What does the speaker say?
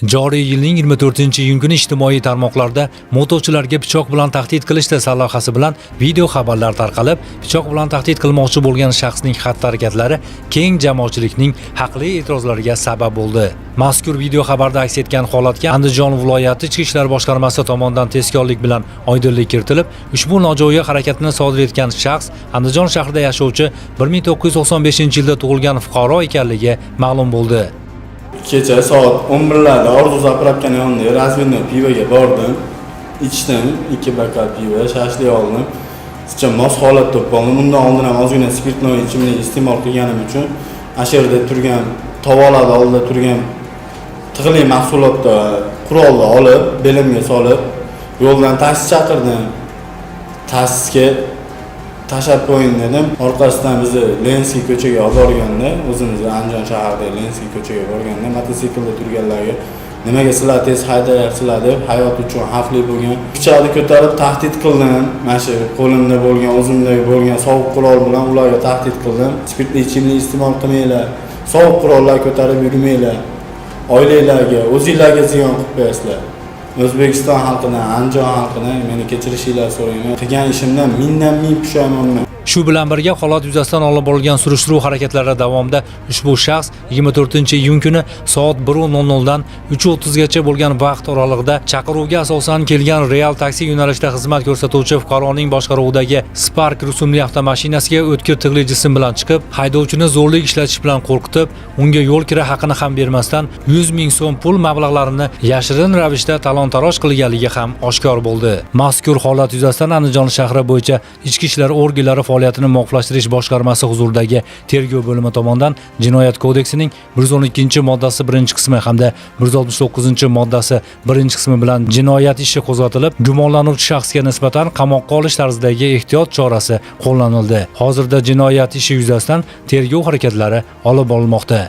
Joriy yilning 24-iyun kuni ijtimoiy tarmoqlarda motochilarga pichoq bilan tahdid qilishda sarlavhasi bilan video xabarlar tarqalib, pichoq bilan tahdid qilmoqchi bo'lgan shaxsning xatti-harakatlari keng jamoatchilikning haqli e'tirozlariga sabab bo'ldi. Mazkur video xabarda aks etgan holatga Andijon viloyati Ichki ishlar boshqarmasi tomonidan tezkorlik bilan oydinlik kiritilib, ushbu nojo'ya harakatni sodir etgan shaxs Andijon shahrida yashovchi 1995-yilda tug'ilgan fuqaro ekanligi ma'lum bo'ldi. Kecha soat 11larda Orzu zapravkani yonida razvedno pivoga bordim. Ichdim, 2 bokal pivo, shashlik oldim. Sizcha mos holatda bo'ldim. Bundan oldin ham ozgina spirtnoy ichimlik iste'mol qilganim uchun asherda turgan, tovalarda oldida turgan tig'li mahsulotda qurolni olib, belimga solib, yo'ldan taksi chaqirdim. Taksiga tashab qo'ying dedim. Orqasidan bizni Lenskiy ko'chaga olib borganda, o'zimiz Andijon shahrida Lenskiy ko'chaga borganda mototsiklda turganlarga nimaga sizlar tez haydayapsizlar deb hayot uchun xavfli bo'lgan pichoqni ko'tarib tahdid qildim. Mana shu qo'limda bo'lgan, o'zimdagi bo'lgan sovuq qurol bilan ularga tahdid qildim. Spirtli ichimlik iste'mol qilmanglar, sovuq qurollar ko'tarib yurmanglar. Oilalarga, o'zingizlarga ziyon qilib qo'yasizlar. O'zbekiston xalqidan, Andijon xalqidan meni kechirishinglarni so'rayman. Qilgan ishimdan ming pushaymonman. Shu bilan birga holat yuzasidan olib borilgan surishtiruv harakatlari davomida ushbu shaxs 24-iyun kuni soat 1:00 dan 3:30 gacha bo'lgan vaqt oralig'ida chaqiruvga asosan kelgan Real taksi yo'nalishida xizmat ko'rsatuvchi fuqaroning boshqaruvidagi Spark rusumli avtomashinasiga o'tkir tig'li jism bilan chiqib, haydovchini zo'rlik ishlatish bilan qo'rqitib, unga yo'l kira haqini ham bermasdan 100 ming so'm pul mablag'larini yashirin ravishda talon-taroj qilganligi ham oshkor bo'ldi. Mazkur holat yuzasidan Andijon shahri bo'yicha Ichki ishlar organlari faoliyatini muvofiqlashtirish boshqarmasi huzuridagi tergov bo'limi tomonidan Jinoyat kodeksining 112-moddasi 1-qismi hamda 169-moddasi 1-qismi bilan jinoyat ishi qo'zg'atilib, gumonlanuvchi shaxsga nisbatan qamoqqa olish tarzidagi ehtiyot chorasi qo'llanildi. Hozirda jinoyat ishi yuzasidan tergov harakatlari olib borilmoqda.